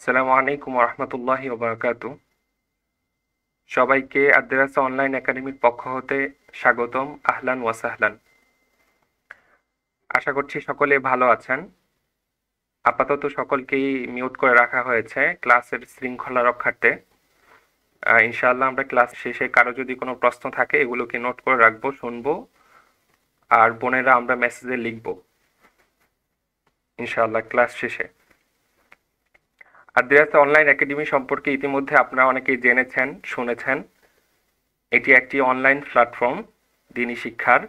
আসসালামু আলাইকুম রহমতুল্লাহি ওবরাকাতু। সবাইকে আদ্রাসা অনলাইন একাডেমির পক্ষ হতে স্বাগতম। আহলান ওয়াসাহলান। আশা করছি সকলে ভালো আছেন। আপাতত সকলকেই মিউট করে রাখা হয়েছে ক্লাসের শৃঙ্খলা রক্ষার্থে। ইনশাআল্লাহ আমরা ক্লাস শেষে কারো যদি কোনো প্রশ্ন থাকে এগুলোকে নোট করে রাখবো, শুনবো, আর বোনেরা আমরা মেসেজে লিখবো ইনশাআল্লাহ ক্লাস শেষে। আদ্রাসা অনলাইন একাডেমি সম্পর্কে ইতিমধ্যে আপনারা অনেকেই জেনেছেন, শুনেছেন। এটি একটি অনলাইন প্ল্যাটফর্ম দ্বীনি শিক্ষার,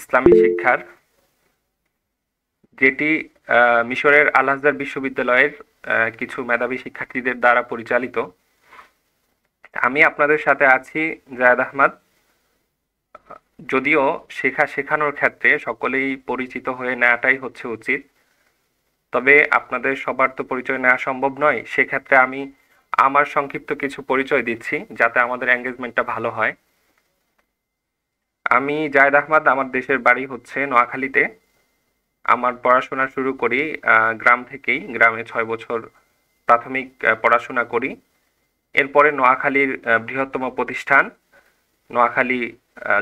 ইসলামী শিক্ষার, যেটি মিশরের আল আজহার বিশ্ববিদ্যালয়ের কিছু মেধাবী শিক্ষার্থীদের দ্বারা পরিচালিত। আমি আপনাদের সাথে আছি জায়েদ আহমদ। যদিও শেখানোর ক্ষেত্রে সকলেই পরিচিত হয়ে নেওয়াটাই হচ্ছে উচিত, তবে আপনাদের সবার তো পরিচয় নেওয়া সম্ভব নয়। সেক্ষেত্রে আমি আমার সংক্ষিপ্ত কিছু পরিচয় দিচ্ছি যাতে আমাদের এঙ্গেজমেন্টটা ভালো হয়। আমি জায়েদ আহমদ, আমার দেশের বাড়ি হচ্ছে নোয়াখালীতে। আমার পড়াশোনা শুরু করি গ্রাম থেকেই। গ্রামে 6 বছর প্রাথমিক পড়াশোনা করি। এরপরে নোয়াখালীর বৃহত্তম প্রতিষ্ঠান নোয়াখালী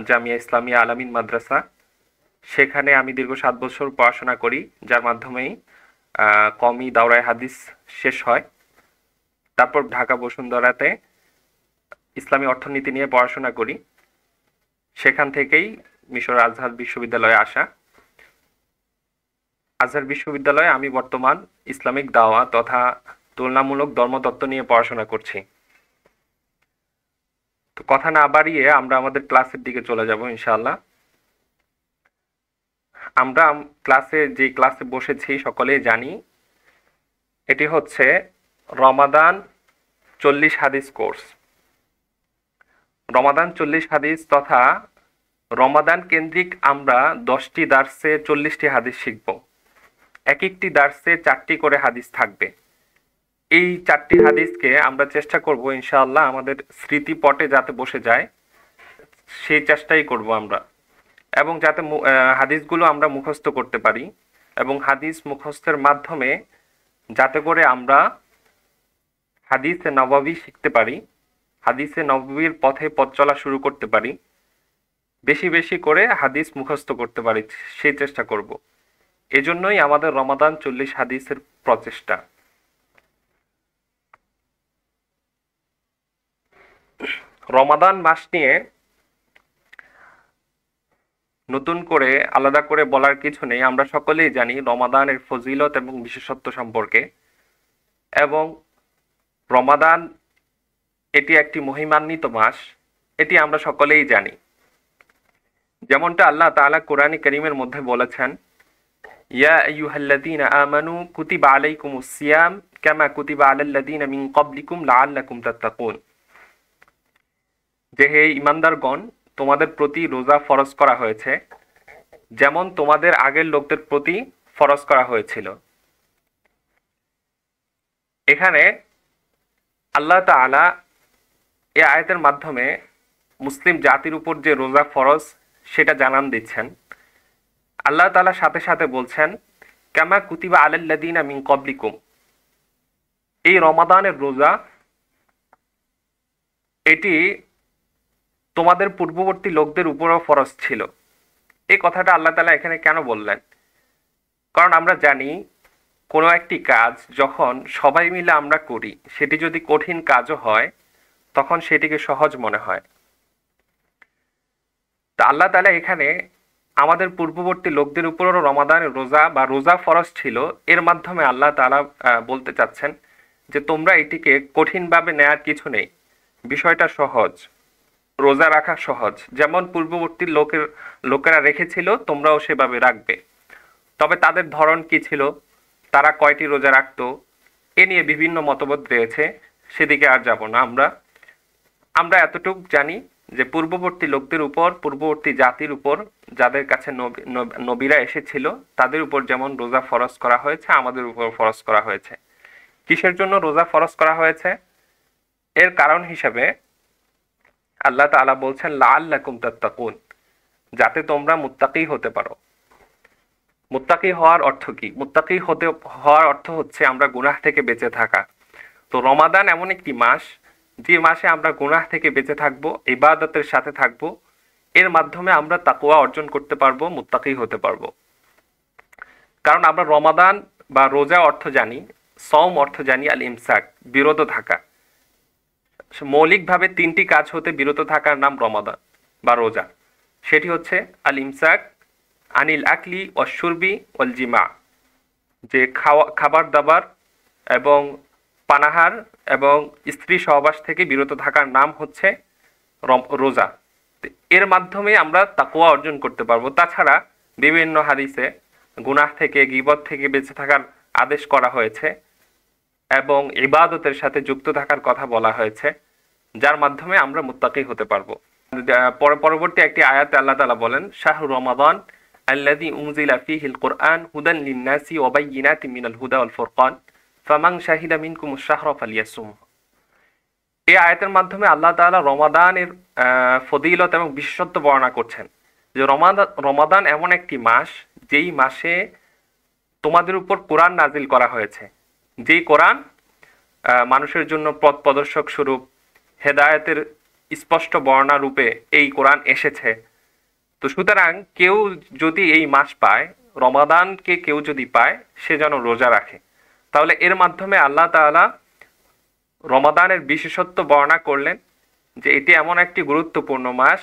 জামিয়া ইসলামিয়া আলামিন মাদ্রাসা, সেখানে আমি দীর্ঘ 7 বছর পড়াশোনা করি, যার মাধ্যমেই কওমি দাওরায়ে হাদিস শেষ হয়। তারপর ঢাকা বসুন্ধরাতে ইসলামী অর্থনীতি নিয়ে পড়াশোনা করি। সেখান থেকেই মিশর আজহার বিশ্ববিদ্যালয়ে আসা। আজহার বিশ্ববিদ্যালয়ে আমি বর্তমান ইসলামিক দাওয়া তথা তুলনামূলক ধর্মতত্ত্ব নিয়ে পড়াশোনা করছি। তো কথা না বাড়িয়ে আমরা আমাদের ক্লাসের দিকে চলে যাব ইনশাআল্লাহ। আমরা যে ক্লাসে বসেছি সকলেই জানি, এটি হচ্ছে রমাদান 40 হাদিস কোর্স। রমাদান 40 হাদিস তথা রমাদান কেন্দ্রিক আমরা 10টি দার্সে 40টি হাদিস শিখব। এক একটি দার্সে 4টি করে হাদিস থাকবে। এই 4টি হাদিসকে আমরা চেষ্টা করব ইনশাআল্লাহ আমাদের স্মৃতিপটে যাতে বসে যায়, সেই চেষ্টাই করব আমরা। এবং যাতে হাদিসগুলো আমরা মুখস্থ করতে পারি, এবং হাদিস মুখস্থের মাধ্যমে যাতে করে আমরা হাদিসে নববী শিখতে পারি, হাদিসে নববীর পথে পথ চলা শুরু করতে পারি, বেশি বেশি করে হাদিস মুখস্থ করতে পারি, সেই চেষ্টা করব। এজন্যই আমাদের রমাদান 40 হাদিসের প্রচেষ্টা। রমাদান মাস নিয়ে নতুন করে আলাদা করে বলার কিছু নেই। আমরা সকলেই জানি রমাদানের ফজিলত এবং বিশেষত্ব সম্পর্কে, এবং রমাদান এটি একটি মহিমান্বিত মাস, এটি আমরা সকলেই জানি। যেমনটা আল্লাহ তাআলা কোরআনে কারীমের মধ্যে বলেছেন, ইয়া আইয়ুহাল্লাযীনা আমানু কুতিবা আলাইকুমুস সিয়াম কামা কুতিবা আলাল্লাযীনা মিন ক্বাবলিকুম লাআল্লাকুম তাত্তাকুন। যে হে ঈমানদারগণ, তোমাদের প্রতি রোজা ফরজ করা হয়েছে যেমন তোমাদের আগের লোকদের প্রতি ফরজ করা হয়েছিল। এখানে আল্লাহ তাআলা এই আয়াতের মাধ্যমে মুসলিম জাতির উপর যে রোজা ফরজ সেটা জানান দিচ্ছেন। আল্লাহ তাআলা সাথে সাথে বলছেন, কামা কুতিবা আলাল্লাযীনা মিন ক্বাবলিকুম। এই রমাদানের রোজা এটি তোমাদের পূর্ববর্তী লোকদের উপরও ফরজ ছিল। এই কথাটা আল্লাহ তাআলা এখানে কেন বললেন? কারণ আমরা জানি কোনো একটি কাজ যখন সবাই মিলে আমরা করি, সেটি যদি কঠিন কাজও হয় তখন সেটিকে সহজ মনে হয়। তা আল্লাহ তাআলা এখানে আমাদের পূর্ববর্তী লোকদের উপরও রমাদানের রোজা বা রোজা ফরজ ছিল, এর মাধ্যমে আল্লাহ তাআলা বলতে চাচ্ছেন যে তোমরা এটিকে কঠিনভাবে নেয়ার কিছু নেই, বিষয়টা সহজ, রোজা রাখা সহজ। যেমন পূর্ববর্তী লোকেরা রেখেছিল তোমরাও সেভাবে রাখবে। তবে তাদের ধরন কি ছিল, তারা কয়টি রোজা রাখতো, এ নিয়ে বিভিন্ন মতবাদ রয়েছে, সেদিকে আর যাব না। আমরা এতটুকু জানি যে পূর্ববর্তী লোকদের উপর, পূর্ববর্তী জাতির উপর, যাদের কাছে নবীরা এসেছিল তাদের উপর যেমন রোজা ফরজ করা হয়েছে, আমাদের উপর ফরজ করা হয়েছে। কিসের জন্য রোজা ফরজ করা হয়েছে? এর কারণ হিসেবে আল্লাহ তাআলা বলছেন লাআল্লাকুম তাত্তাকুন, যাতে তোমরা মুত্তাকি হতে পারো। মুত্তাকি হওয়ার অর্থ কি? হওয়ার অর্থ হচ্ছে আমরা গুনাহ থেকে বেঁচে থাকা। তো রমাদান এমন একটি মাস যে মাসে আমরা গুনাহ থেকে বেঁচে থাকব, ইবাদতের সাথে থাকব, এর মাধ্যমে আমরা তাকওয়া অর্জন করতে পারবো, মুত্তাকি হতে পারবো। কারণ আমরা রমাদান বা রোজা অর্থ জানি, সওম অর্থ জানি আল ইমসাক, বিরত থাকা। মৌলিকভাবে তিনটি কাজ হতে বিরত থাকার নাম রমাদান বা রোজা। সেটি হচ্ছে আল ইমসাক আনিল আকলি অশুরবি ওয়াল জিমা, যে খাবার দাবার এবং পানাহার এবং স্ত্রী সহবাস থেকে বিরত থাকার নাম হচ্ছে রোজা। এর মাধ্যমে আমরা তাকওয়া অর্জন করতে পারবো। তাছাড়া বিভিন্ন হাদিসে গুনাহ থেকে, গীবত থেকে বেঁচে থাকার আদেশ করা হয়েছে এবং ইবাদতের সাথে যুক্ত থাকার কথা বলা হয়েছে, যার মাধ্যমে আমরা মুত্তাকি হতে পারবো। পরবর্তী একটি আয়াতে আল্লাহ তাআলা বলেন, শাহরু রমাদান আল্লাযী উনজিলা ফীহিল কুরআন হুদান লিন-নাসি ওয়া বায়্যিনাতিন মিনাল হুদা ওয়াল ফুরকান ফামান শাহিদা মিনকুমুশ শাহরা ফালিয়াসুম। এই আয়াতের মাধ্যমে আল্লাহ তাআলা রমাদানের ফজিলত এবং বিশেষত্ব বর্ণনা করছেন যে রমাদান এমন একটি মাস যেই মাসে তোমাদের উপর কোরআন নাজিল করা হয়েছে, যেই কোরআন মানুষের জন্য পথ প্রদর্শক স্বরূপ, হেদায়েতের স্পষ্ট বর্ণনা রূপে এই কোরআন এসেছে। তো সুতরাং কেউ যদি এই মাস পায়, রমাদানকে কেউ যদি পায়, সে যেন রোজা রাখে। তাহলে এর মাধ্যমে আল্লাহ তাআলা রমাদানের বিশেষত্ব বর্ণনা করলেন যে এটি এমন একটি গুরুত্বপূর্ণ মাস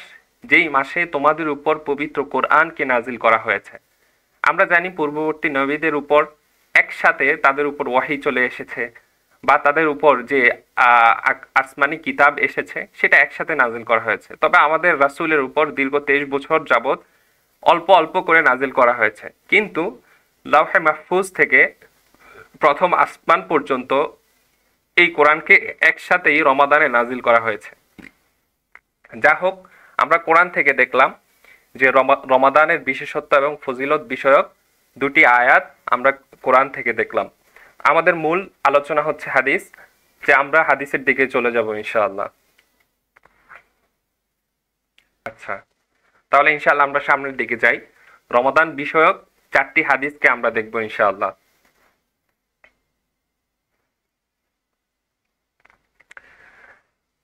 যেই মাসে তোমাদের উপর পবিত্র কোরআনকে নাজিল করা হয়েছে। আমরা জানি পূর্ববর্তী নবীদের উপর একসাথে তাদের উপর ওয়াহি চলে এসেছে, বা তাদের উপর যে আসমানি কিতাব এসেছে সেটা একসাথে নাজিল করা হয়েছে। তবে আমাদের রাসূলের উপর দীর্ঘ 23 বছর যাবত অল্প অল্প করে নাজিল করা হয়েছে। কিন্তু লাওহে মাহফুজ থেকে প্রথম আসমান পর্যন্ত এই কোরআনকে একসাথেই রমাদানে নাজিল করা হয়েছে। যা হোক, আমরা কোরআন থেকে দেখলাম যে রমাদানের বিশেষত্ব এবং ফজিলত বিষয়ক দুটি আয়াত আমরা কোরআন থেকে দেখলাম। আমাদের মূল আলোচনা হচ্ছে হাদিস, যে আমরা হাদিসের দিকে চলে যাব ইনশাআল্লাহ। আচ্ছা, তাহলে ইনশাআল্লাহ আমরা সামনের দিকে যাই। রমাদান বিষয়ক 4টি হাদিসকে আমরা দেখব ইনশাআল্লাহ।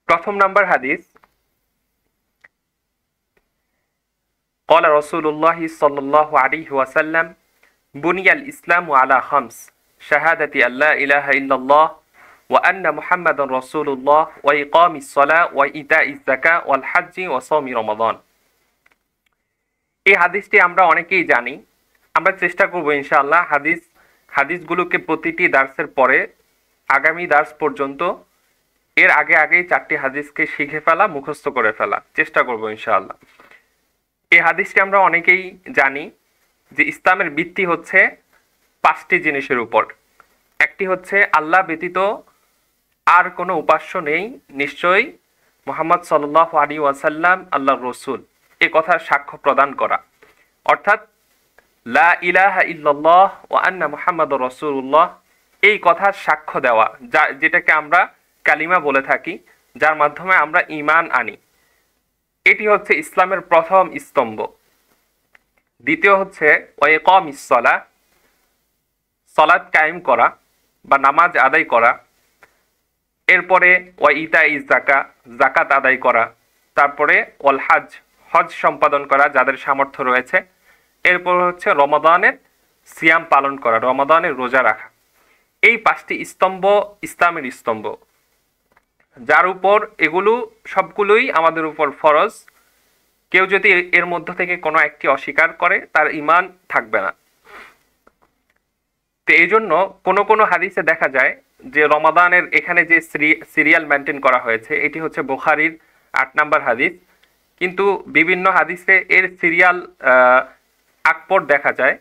প্রথম নাম্বার হাদিস, قال رسول الله صلى الله عليه وسلم بني الإسلام على 5 شهادة أن لا إله إلا الله وأن محمد رسول الله وإقام الصلاة وإيتاء الزكاة والحج وصوم رمضان। এই হাদিসটি আমরা অনেকেই জানি। আমরা চেষ্টা করব ইনশাআল্লাহ হাদিসগুলোকে প্রতিটি দার্সের পরে আগামী দার্স পর্যন্ত এর আগেই 4টি হাদিসকে শিখে ফেলা, মুখস্থ করে ফেলা চেষ্টা করব ইনশাআল্লাহ। এই হাদিসটি আমরা অনেকেই জানি যে ইসলামের ভিত্তি হচ্ছে 5টি জিনিসের উপর। একটি হচ্ছে আল্লাহ ব্যতীত আর কোনো উপাস্য নেই, নিশ্চয়ই মুহাম্মদ সাল্লাল্লাহু আলাইহি ওয়াসাল্লাম আল্লাহর রাসূল, এই কথার সাক্ষ্য প্রদান করা, অর্থাৎ লা ইলাহা ইল্লাল্লাহ ওয়া আন্না মুহাম্মাদুর রাসূলুল্লাহ, এই কথার সাক্ষ্য দেওয়া, যেটাকে আমরা কালিমা বলে থাকি, যার মাধ্যমে আমরা ঈমান আনি। এটি হচ্ছে ইসলামের প্রথম স্তম্ভ। দ্বিতীয় হচ্ছে ওয়া ইকামিস সালাহ, সালাত কায়েম করা বা নামাজ আদায় করা। এরপরে ওয়া ইতাইজ যাকাত, যাকাত আদায় করা। তারপরে ওয়াল হজ, হজ সম্পাদন করা যাদের সামর্থ্য রয়েছে। এরপর হচ্ছে রমাদানের সিয়াম পালন করা, রমাদানের রোজা রাখা। এই 5টি স্তম্ভ ইসলামের স্তম্ভ, যার উপর এগুলো সবগুলোই আমাদের উপর ফরজ। কেউ যদি এর মধ্য থেকে কোনো একটি অস্বীকার করে, তার ঈমান থাকবে না। তো এই জন্য কোনো হাদিসে দেখা যায় যে রমাদানের এখানে যে সিরিয়াল মেনটেন করা হয়েছে, এটি হচ্ছে বুখারীর 8 নাম্বার হাদিস, কিন্তু বিভিন্ন হাদিসে এর সিরিয়াল আকপর দেখা যায়।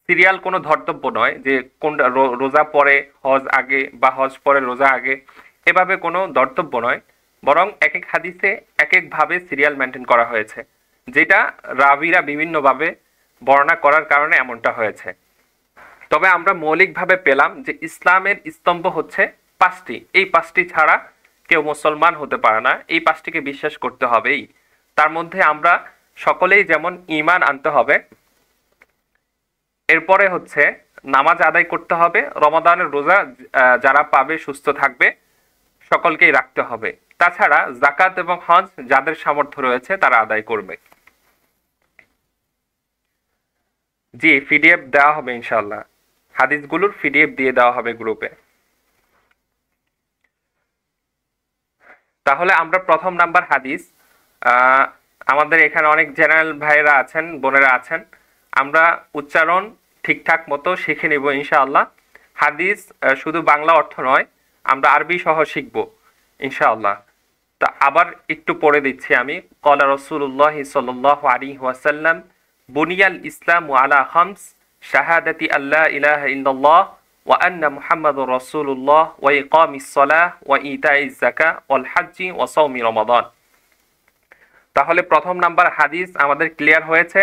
সিরিয়াল কোনো ধর্তব্য নয় যে কোনটা রোজা পরে হজ আগে বা হজ পরে রোজা আগে, এভাবে কোনো ধর্তব্য নয়, বরং এক এক হাদিসে এক একভাবে সিরিয়াল মেনটেন করা হয়েছে, যেটা রাবিরা বিভিন্নভাবে বর্ণনা করার কারণে এমনটা হয়েছে। তবে আমরা মৌলিকভাবে পেলাম যে ইসলামের স্তম্ভ হচ্ছে 5টি। এই 5টি ছাড়া কেউ মুসলমান হতে পারে না। এই 5টিকে বিশ্বাস করতে হবেই। তার মধ্যে আমরা সকলেই যেমন ঈমান আনতে হবে, এরপরে হচ্ছে নামাজ আদায় করতে হবে, রমাদানের রোজা যারা পাবে সুস্থ থাকবে সকলকেই রাখতে হবে। তাছাড়া জাকাত এবং হজ যাদের সামর্থ্য রয়েছে তারা আদায় করবে। জি, পিডিএফ দেওয়া হবে ইনশাআল্লাহ, হাদিসগুলোর পিডিএফ দিয়ে দেওয়া হবে গ্রুপে। তাহলে আমরা প্রথম নাম্বার হাদিস, আহ, আমাদের এখানে অনেক জেনারেল ভাইয়েরা আছেন, বোনেরা আছেন, আমরা উচ্চারণ ঠিকঠাক মতো শিখে নিব ইনশাআল্লাহ। হাদিস শুধু বাংলা অর্থ নয়, আমরা আরবি সহ শিখব ইনশাআল্লাহ। তা আবার একটু পড়ে দিচ্ছি আমি। ক্বালা রাসূলুল্লাহ সাল্লাল্লাহু আলাইহি ওয়াসাল্লাম বুনিয়াল ইসলামু আলা খামস শাহাদাতি আল্লা ইলাহা ইল্লাল্লাহ ওয়া আন্না মুহাম্মাদুর রাসূলুল্লাহ ওয়া ইকামিস সালাহ ওয়া ইতাইজ যাকাহ ওয়াল হজ্জি ওয়া সাওমি রমাদান। তাহলে প্রথম নাম্বার হাদিস আমাদের ক্লিয়ার হয়েছে।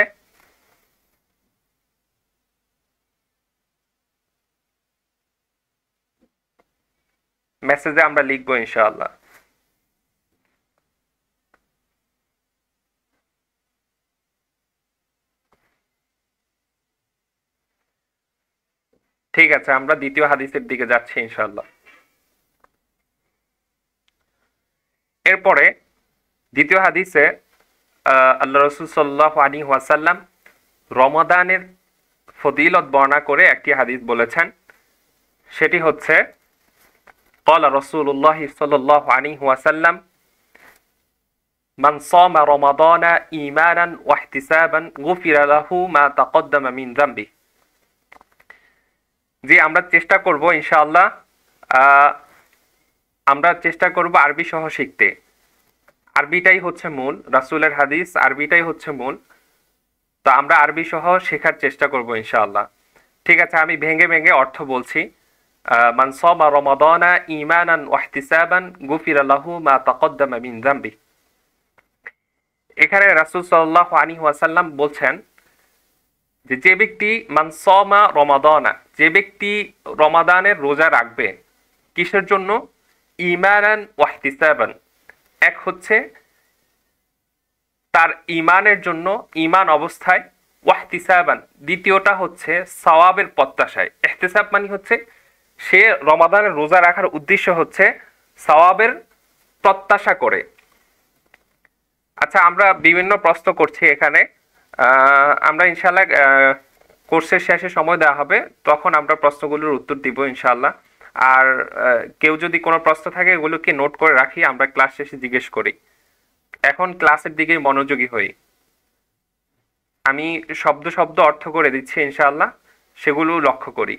মেসেজে আমরা লিখবো ইনশাআল্লাহ। ঠিক আছে, আমরা দ্বিতীয় হাদিসের দিকে যাচ্ছি ইনশাআল্লাহ। এরপরে দ্বিতীয় হাদিসে আল্লাহ রাসূল সাল্লাল্লাহু আলাইহি ওয়াসাল্লাম রমাদানের ফজিলত বর্ণনা করে একটি হাদিস বলেছেন। সেটি হচ্ছে ক্বালা রাসূলুল্লাহ সাল্লাল্লাহু আলাইহি ওয়াসাল্লাম মান সামা রমাদানা ঈমানান ওয়া ইহতিসাবান গুফিরা লাহু মা তাকদ্দামা মিন যামবি। জি, আমরা চেষ্টা করব ইনশাআল্লাহ, আমরা চেষ্টা করব আরবি সহ শিখতে। আরবিটাই হচ্ছে মূল, রাসূলের হাদিস আরবিটাই হচ্ছে মূল। তো আমরা আরবি সহ শেখার চেষ্টা করব ইনশাআল্লাহ। ঠিক আছে, আমি ভেঙে ভেঙে অর্থ বলছি। মান সামা রমাদানা ঈমানান ওয়া ইহতিসাবান গুফিরা লাহু মা তাকদ্দামা মিন যামবি। এখানে রাসূল সাল্লাল্লাহু আলাইহি ওয়াসাল্লাম বলছেন যে ব্যক্তি মান সামা রমাদানা, যে ব্যক্তি রমাদানের রোজা রাখবে, কিসের জন্য? ঈমানান ওয়া ইহতিসাবান, এক হচ্ছে তার ঈমানের জন্য, ঈমান অবস্থায়, ওয়া ইহতিসাবান দ্বিতীয়টা হচ্ছে সওয়াবের প্রত্যাশায়। ইহতিসাব মানে হচ্ছে সে রমাদানের রোজা রাখার উদ্দেশ্য হচ্ছে সওয়াবের প্রত্যাশা করে। আচ্ছা, আমরা বিভিন্ন প্রশ্ন করছি এখানে, আমরা ইনশাআল্লাহ কোর্সের শেষে সময় দেওয়া হবে, তখন আমরা প্রশ্নগুলোর উত্তর দিব ইনশাআল্লাহ। আর কেউ যদি কোনো প্রশ্ন থাকে এগুলোকে নোট করে রাখি, আমরা ক্লাস শেষে জিজ্ঞেস করি। এখন ক্লাসের দিকে মনোযোগী হই। আমি শব্দ শব্দ অর্থ করে দিচ্ছি ইনশাআল্লাহ, সেগুলো লক্ষ্য করি।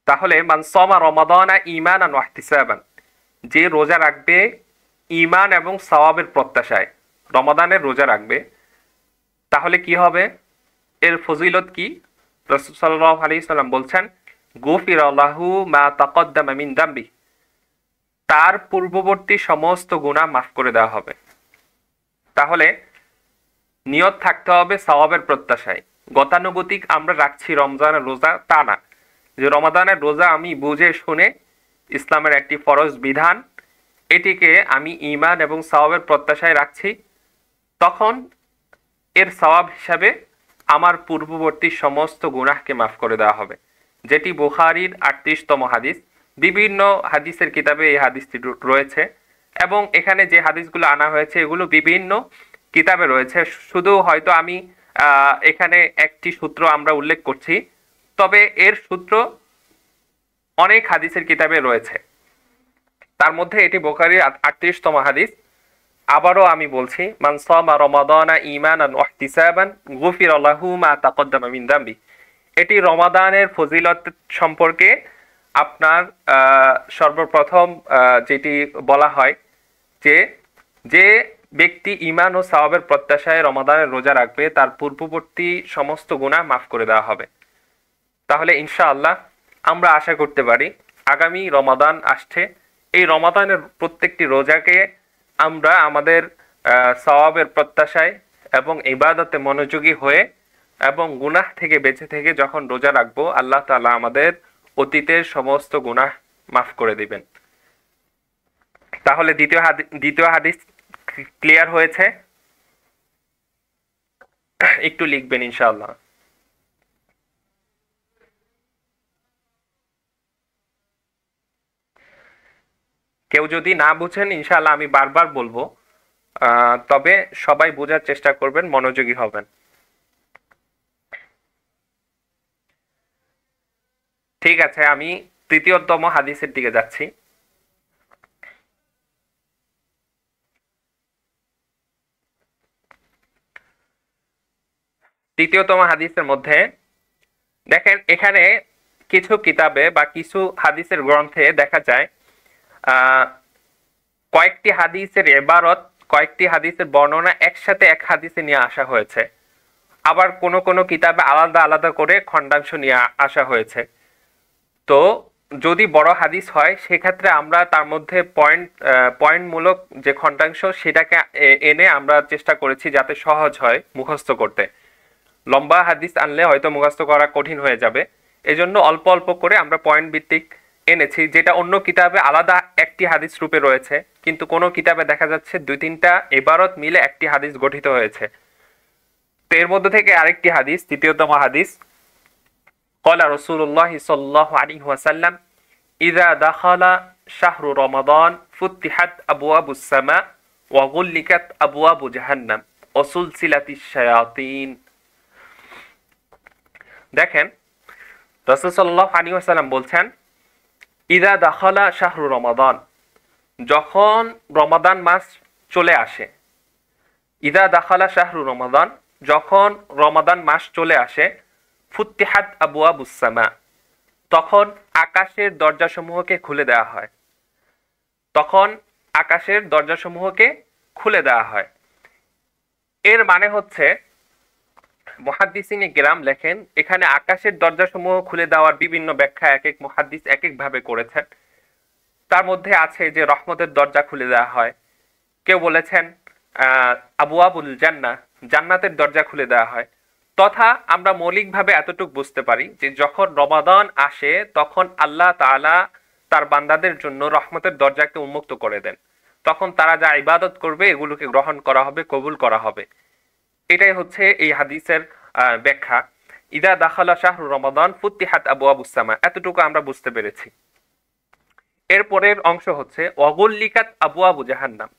তাহলে মান সামা রমাদানা ঈমানান ওয়া ইহতিসাবান, যে রোজা রাখবে ঈমান এবং সওয়াবের প্রত্যাশায়, রমাদানের রোজা রাখবে, তাহলে কি হবে? এর ফজিলত কি? রাসূল সাল্লাল্লাহু আলাইহি সাল্লাম বলছেন গুফিরা লাহু মা তাকদ্দামা মিন যামবি, তার পূর্ববর্তী সমস্ত গুনাহ মাফ করে দেওয়া হবে। তাহলে নিয়ত থাকতে হবে সওয়াবের প্রত্যাশায়। গতানুগতিক আমরা রাখছি রমজানের রোজা তা না, যে রমাদানের রোজা আমি বুঝে শুনে ইসলামের একটি ফরজ বিধান, এটিকে আমি ঈমান এবং সওয়াবের প্রত্যাশায় রাখছি, তখন এর সওয়াব হিসাবে আমার পূর্ববর্তী সমস্ত গুনাহকে মাফ করে দেওয়া হবে। যেটি বুখারীর 38তম হাদিস। বিভিন্ন হাদিসের কিতাবে এই হাদিসটি রয়েছে, এবং এখানে যে হাদিসগুলো আনা হয়েছে এগুলো বিভিন্ন কিতাবে রয়েছে। শুধু হয়তো আমি এখানে একটি সূত্র আমরা উল্লেখ করছি, তবে এর সূত্র অনেক হাদিসের কিতাবে রয়েছে। তার মধ্যে এটি বুখারীর 38তম হাদিস। আবারও আমি বলছি, মান সামা রমাদানা ঈমানান ওয়া ইহতিসাবান গুফিরা লাহু মা তাকদ্দামা মিন যামবি। এটি রমাদানের ফজিলত সম্পর্কে আপনার সর্বপ্রথম যেটি বলা হয় যে যে ব্যক্তি ঈমান ও সওয়াবের প্রত্যাশায় রমাদানের রোজা রাখবে তার পূর্ববর্তী সমস্ত গুনাহ মাফ করে দেওয়া হবে। তাহলে ইনশাআল্লাহ আমরা আশা করতে পারি আগামী রমাদান আসছে, এই রমাদানের প্রত্যেকটি রোজাকে আমরা আমাদের সওয়াবের প্রত্যাশায় এবং ইবাদতে মনোযোগী হয়ে এবং গুনাহ থেকে বেঁচে থেকে যখন রোজা রাখবো, আল্লাহ তাআলা আমাদের অতীতের সমস্ত গুনাহ মাফ করে দিবেন। তাহলে দ্বিতীয় হাদিস ক্লিয়ার হয়েছে। একটু লিখবেন ইনশাআল্লাহ। কেউ যদি না বুঝেন ইনশাআল্লাহ আমি বারবার বলবো, তবে সবাই বোঝার চেষ্টা করবেন, মনোযোগী হবেন। ঠিক আছে, আমি তৃতীয়তম হাদিসের দিকে যাচ্ছি। তৃতীয়তম হাদিসের মধ্যে দেখেন, এখানে কিছু কিতাবে বা কিছু হাদিসের গ্রন্থে দেখা যায় আহ কয়েকটি হাদিসের এবারত, কয়েকটি হাদিসের বর্ণনা একসাথে এক হাদিসে নিয়ে আসা হয়েছে। আবার কোন কোন কিতাবে আলাদা আলাদা করে খণ্ডাংশ নিয়ে আসা হয়েছে। তো যদি বড় হাদিস হয় সেক্ষেত্রে আমরা তার মধ্যে পয়েন্টমূলক যে খণ্ডাংশ সেটাকে এনে আমরা চেষ্টা করেছি যাতে সহজ হয় মুখস্থ করতে। লম্বা হাদিস আনলে হয়তো মুখস্থ করা কঠিন হয়ে যাবে, এজন্য অল্প অল্প করে আমরা পয়েন্ট ভিত্তিক এনেছি, যেটা অন্য কিতাবে আলাদা একটি হাদিস রূপে রয়েছে, কিন্তু কোনো কিতাবে দেখা যাচ্ছে দুই তিনটা ইবারত মিলে একটি হাদিস গঠিত হয়েছে। তো এর মধ্যে থেকে আরেকটি হাদিস, তৃতীয়তম হাদিস, ক্বালা রাসূলুল্লাহ সাল্লাল্লাহু আলাইহি ওয়াসাল্লাম ইযা দাখালা শাহরু রমাদান ফুতিহাত আবওয়াবুস সামা ওয়া গুল্লিকাত আবওয়াবু জাহান্নাম ওয়া সুলসিলাতিশ শায়াতিন। দেখেন, রাসূল সাল্লাল্লাহু আলাইহি ওয়াসাল্লাম বলছেন, ইযা দাখালা শাহরু রমাদান, যখন রমাদান মাস চলে আসে। ইযা দাখালা শাহরু রমাদান, যখন রমাদান মাস চলে আসে। ফুতিহাত আবওয়াবুস সামা, তখন আকাশের দরজাসমূহকে খুলে দেওয়া হয়। তখন আকাশের দরজাসমূহকে খুলে দেওয়া হয়। এর মানে হচ্ছে, মুহাদ্দিসিনে কেরাম লেখেন, এখানে আকাশের দরজাসমূহ খুলে দেওয়ার বিভিন্ন ব্যাখ্যা এক এক মুহাদ্দিস এক এক ভাবে করেছেন। তার মধ্যে আছে যে রহমতের দরজা খুলে দেওয়া হয়। কেউ বলেছেন আবওয়াবুল জান্নাহ, জান্নাতের দরজা খুলে দেওয়া হয়। তথা আমরা মৌলিকভাবে এতটুকু বুঝতে পারি যে যখন রমাদান আসে তখন আল্লাহ তাআলা তার বান্দাদের জন্য রহমতের দরজাকে উন্মুক্ত করে দেন। তখন তারা যা ইবাদত করবে এগুলোকে গ্রহণ করা হবে, কবুল করা হবে। এটাই হচ্ছে এই হাদিসের ব্যাখ্যা। ইদা দাখালা শাহরু রমাদান ফুতিহাত আবওয়াবুস সামা, এতটুকু আমরা বুঝতে পেরেছি। এরপরের অংশ হচ্ছে ওয়াগুল্লিকাত আবওয়াবু জাহান্নাম,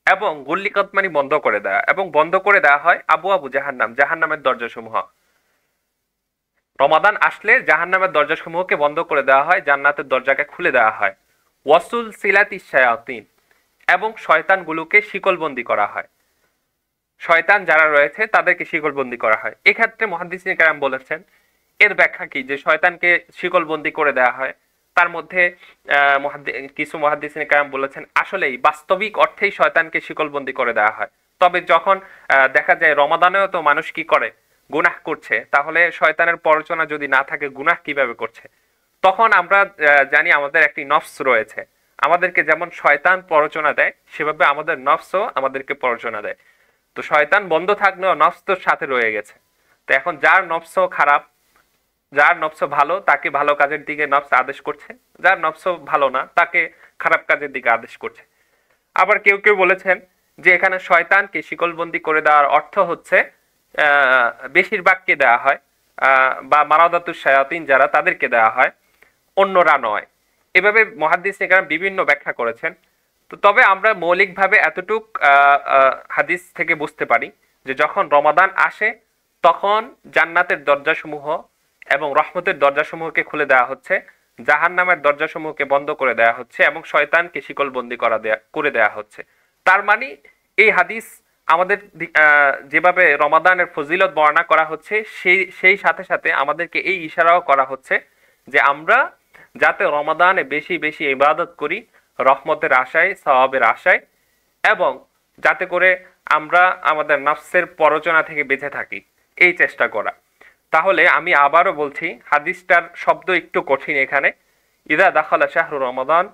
এবং গুল্লিকাত মানে বন্ধ করে দেওয়া, এবং বন্ধ করে দেওয়া হয় আবওয়াবু জাহান্নাম, জাহান্নামের দরজাসমূহ। রমাদান আসলে জাহান্নামের দরজাসমূহকে বন্ধ করে দেওয়া হয়, জান্নাতের দরজাকে খুলে দেওয়া হয়। ওয়াসুল সিলাতিশ শায়াতিন, এবং শয়তানগুলোকে শিকলবন্দি করা হয়। শয়তান যারা রয়েছে তাদেরকে শিকলবন্দি করা হয়। এক্ষেত্রে মুহাদ্দিসিনে কেরাম বলেছেন, এর ব্যাখ্যা কি যে শয়তানকে শিকলবন্দি করে দেওয়া হয়। তার মধ্যে কিছু মুহাদ্দিসিনে কেরাম বলেছেন আসলেই বাস্তবিক অর্থেই শয়তানকে শিকলবন্দি করে দেওয়া হয়। তবে যখন দেখা যায় রমাদানেও তো মানুষ কি করে, গুনাহ করছে, তাহলে শয়তানের প্ররোচনা যদি না থাকে গুনাহ কিভাবে করছে? তখন আমরা জানি আমাদের একটি নফস রয়েছে, আমাদেরকে যেমন শয়তান প্ররোচনা দেয় সেভাবে আমাদের নফসও আমাদেরকে প্ররোচনা দেয়। তো শয়তান বন্ধ থাকলেও নফস তো সাথে রয়ে গেছে। তো এখন যার নফস খারাপ, যার নফস ভালো তাকে ভালো কাজের দিকে নফস আদেশ করছে, যার নফস ভালো না তাকে খারাপ কাজের দিকে আদেশ করছে। আবার কেউ কেউ বলেছেন যে এখানে শয়তানকে শিকলবন্দি করে দেওয়ার অর্থ হচ্ছে বেশিরভাগকে দেওয়া হয়, বা মারাদাতুশ শায়াতিন যারা তাদেরকে দেওয়া হয়, অন্যরা নয়। এভাবে মুহাদ্দিসিনে কেরাম বিভিন্ন ব্যাখ্যা করেছেন। তো তবে আমরা মৌলিকভাবে এতটুক হাদিস থেকে বুঝতে পারি যে যখন রমাদান আসে তখন জান্নাতের দরজাসমূহ এবং রহমতের দরজাসমূহকে খুলে দেওয়া হচ্ছে, জাহান্নামের দরজাসমূহকে বন্ধ করে দেওয়া হচ্ছে, এবং শয়তানকে শিকলবন্দি করে দেওয়া হচ্ছে। তার মানে এই হাদিস আমাদের যেভাবে রমাদানের ফজিলত বর্ণনা করা হচ্ছে সেই সাথে সাথে আমাদেরকে এই ইশারাও করা হচ্ছে যে আমরা যাতে রমাদানে বেশি বেশি ইবাদত করি রহমতের আশায়, সওয়াবের আশায়, এবং যাতে করে আমরা আমাদের নফসের প্ররোচনা থেকে বেঁচে থাকি এই চেষ্টা করা। তাহলে আমি আবারও বলছি, হাদিসটার শব্দ একটু কঠিন এখানে। ইদা দাখালা শাহরু রমাদান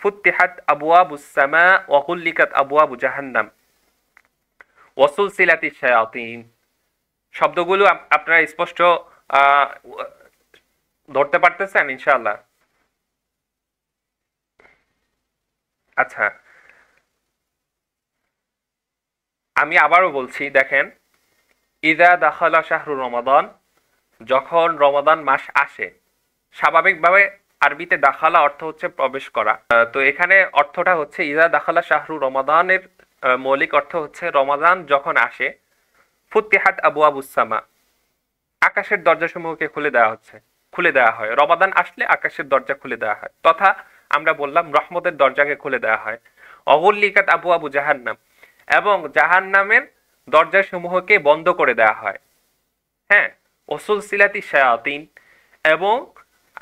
ফুতিহাত আবওয়াবুস সামা ওয়া গুল্লিকাত আবওয়াবু জাহান্নাম ওয়া সুলসিলাতিশ শায়াতিন। শব্দগুলো আপনারা স্পষ্ট আহ ধরতে পারতেছেন ইনশাআল্লাহ? আচ্ছা, আমি আবারও বলছি, দেখেন, ইযা দাখালা শাহরু রমাদান, যখন রমাদান মাস আসে। স্বাভাবিকভাবে আরবিতে দাখালা অর্থ হচ্ছে প্রবেশ করা। তো এখানে অর্থটা হচ্ছে ইযা দাখালা শাহরু রমাদানের মৌলিক অর্থ হচ্ছে রমাদান যখন আসে। ফুতিহাত আবওয়াবুস সামা, আকাশের দরজাসমূহকে খুলে দেওয়া হয়। রমাদান আসলে আকাশের দরজা খুলে দেওয়া হয়, তথা আমরা বললাম রহমতের দরজাকে খুলে দেওয়া হয়। অগুল্লিকাত আবওয়াবু জাহান্নাম, এবং জাহান্নামের দরজাসমূহকে বন্ধ করে দেওয়া হয়। হ্যাঁ, ওসুল সিলাতি শায়াতিন, এবং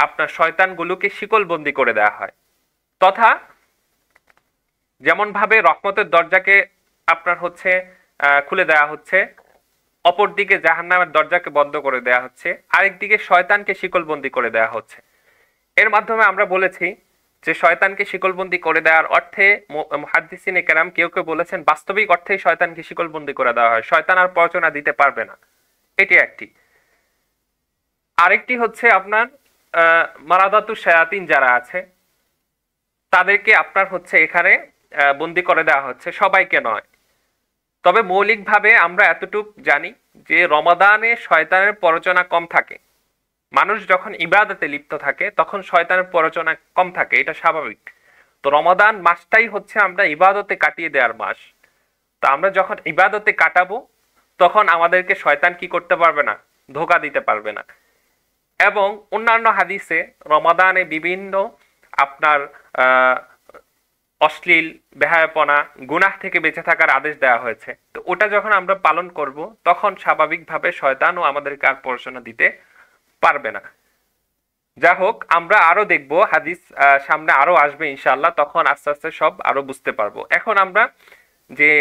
আপনার শয়তানগুলোকে শিকলবন্দি করে দেওয়া হয়। তথা যেমন ভাবে রহমতের দরজাকে আপনার হচ্ছে খুলে দেওয়া হচ্ছে, অপরদিকে জাহান্নামের দরজাকে বন্ধ করে দেওয়া হচ্ছে, আরেকদিকে শয়তানকে শিকলবন্দি করে দেওয়া হচ্ছে। এর মাধ্যমে আমরা বলেছি যে শয়তানকে শিকলবন্দি করে দেওয়ার অর্থে মুহাদ্দিসিনে কেরাম কেউ কেউ বলেছেন বাস্তবিক অর্থেই শয়তানকে শিকলবন্দি করে দেওয়া হয়, শয়তান আর প্ররোচনা দিতে পারবে না। এটি একটি। আরেকটি হচ্ছে আপনার মারাদাতু শায়াতিন যারা আছে তাদেরকে আপনার হচ্ছে এখানে বন্দি করে দেওয়া হচ্ছে, সবাইকে নয়। তবে মৌলিকভাবে আমরা এতটুকু জানি যে রমাদানে শয়তানের প্ররোচনা কম থাকে। মানুষ যখন ইবাদতে লিপ্ত থাকে তখন শয়তানের প্ররোচনা কম থাকে, এটা স্বাভাবিক। তো রমাদান মাসটাই হচ্ছে আমরা ইবাদতে কাটিয়ে দেওয়ার মাস। তো আমরা যখন ইবাদতে কাটাবো তখন আমাদেরকে শয়তান কি করতে পারবে না, ধোঁকা দিতে পারবে না। এবং অন্যান্য হাদিসে রমাদানে বিভিন্ন আপনার অশ্লীল, বেহায়াপনা, গুনাহ থেকে বেঁচে থাকার আদেশ দেওয়া হয়েছে। তো ওটা যখন আমরা পালন করব তখন স্বাভাবিকভাবে শয়তানও আমাদেরকে আর প্ররোচনা দিতে পারবে না। যা হোক, আমরা আরো দেখব হাদিস, সামনে আরো আসবে ইনশাআল্লাহ, তখন আস্তে আস্তে সব আরো বুঝতে পারবো। এখন আমরা যে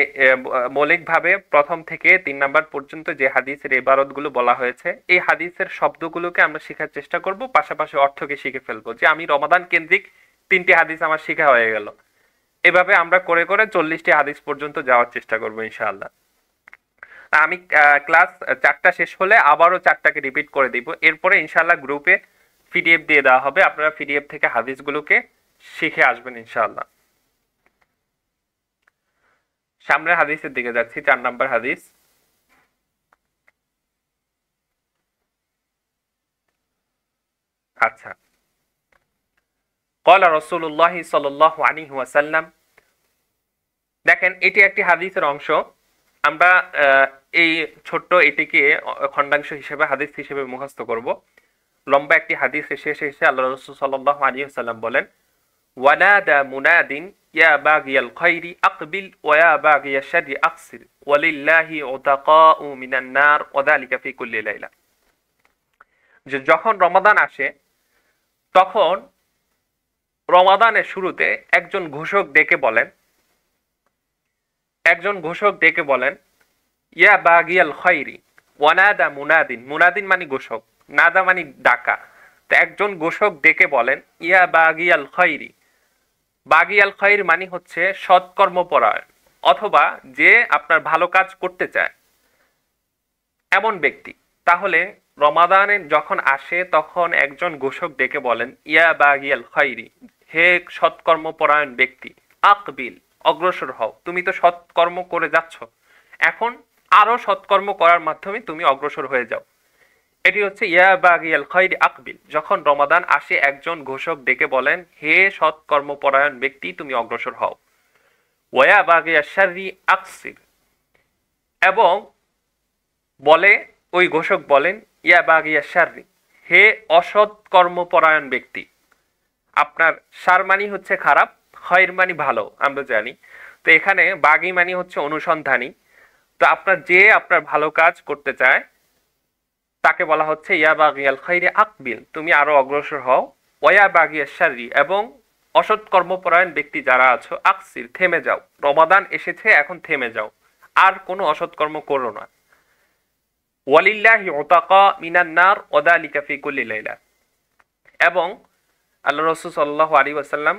মৌলিকভাবে প্রথম থেকে 3 নাম্বার পর্যন্ত যে হাদিসের ইবারতগুলো বলা হয়েছে, এই হাদিসের শব্দগুলোকে আমরা শেখার চেষ্টা করব, পাশাপাশি অর্থকে শিখে ফেলবো। যে আমি রমাদান কেন্দ্রিক 3টি হাদিস আমার শেখা হয়ে গেল। এভাবে আমরা করে করে 40টি হাদিস পর্যন্ত যাওয়ার চেষ্টা করবো ইনশাআল্লাহ। আমি ক্লাস 4টা শেষ হলে আবারও 4টাকে রিপিট করে দিব। এরপরে ইনশাআল্লাহ গ্রুপে পিডিএফ দিয়ে দেওয়া হবে, আপনারা পিডিএফ থেকে হাদিসগুলোকে শিখে আসবেন ইনশাআল্লাহ। সামনের হাদিসের দিকে যাচ্ছি, 4 নাম্বার হাদিস। আচ্ছা, ক্বালা রাসূলুল্লাহ সাল্লাল্লাহু আলাইহি ওয়াসাল্লাম। দেখেন, এটি একটি হাদিসের অংশ। আমরা এই ছোট্ট এটিকে খণ্ডাংশ হিসেবে হাদিস হিসেবে মুখস্থ করব। লম্বা একটি হাদিস শেষে এসে আল্লাহ রাসূল সাল্লাল্লাহু আলাইহি ওয়াসাল্লাম বলেন, ওয়ানাদা মুনাদিন ইয়া বাগিয়াল খাইরি আকবিল ওয়া ইয়া বাগিয়াশ শাররি আকসির ওয়ালিল্লাহি উতাকাউ মিনান নার ওয়া যালিকা ফি কুল্লি লাইলা। যে যখন রমাদান আসে তখন রমাদানের শুরুতে একজন ঘোষক ডেকে বলেন, ইয়া বাগিয়াল খাইরি। ওয়ানাদা মুনাদিন, মুনাদিন মানে ঘোষক, নাদা মানে ডাকা। তো একজন ঘোষক ডেকে বলেন, ইয়া বাগিয়াল খাইরি। বাগিয়াল খাইর মানে হচ্ছে সৎকর্মপরায়ণ, অথবা যে আপনার ভালো কাজ করতে চায় এমন ব্যক্তি। তাহলে রমাদানে যখন আসে তখন একজন ঘোষক ডেকে বলেন, ইয়া বাগিয়াল খাইরি, হে সৎকর্মপরায়ণ ব্যক্তি, আকবিল, অগ্রসর হও, তুমি তো সৎকর্ম করে যাচ্ছ, এখন আরো সৎকর্ম করার মাধ্যমে তুমি অগ্রসর হয়ে যাও। এটি হচ্ছে ইয়া বাগিয়াল খাইরি আকবিল। যখন রমাদান আসে একজন ঘোষক ডেকে বলেন, হে সৎকর্মপরায়ণ ব্যক্তি, তুমি অগ্রসর হও। ওয়া বাগিয়াশ শাররি আকসির, এবং বলে ওই ঘোষক বলেন, ইয়া বাগিয়াশ শাররি, হে অসৎ কর্মপরায়ণ ব্যক্তি। আপনার শার মানি হচ্ছে খারাপ, খৈর মানি ভালো, আমরা জানি। তো এখানে বাগি মানি হচ্ছে অনুসন্ধানী। তো আপনার ভালো কাজ করতে চায় তাকে বলা হচ্ছে ইয়া বাগিয়াল খাইরি আকবিল, তুমি আরো অগ্রসর হও। ওয়া বাগিয়াশ শাররি, এবং অসৎ কর্মপরায়ণ ব্যক্তি যারা আছো, আকসির, থেমে যাও। রমাদান এসেছে, এখন থেমে যাও, আর কোনো অসৎ কর্ম করো না। ওয়ালিল্লাহি উতাকা মিনান নার ওয়া যালিকা ফি কুল্লি লাইলা। এবং আল্লাহ রাসূল সাল্লাল্লাহু আলাইহি ওয়াসাল্লাম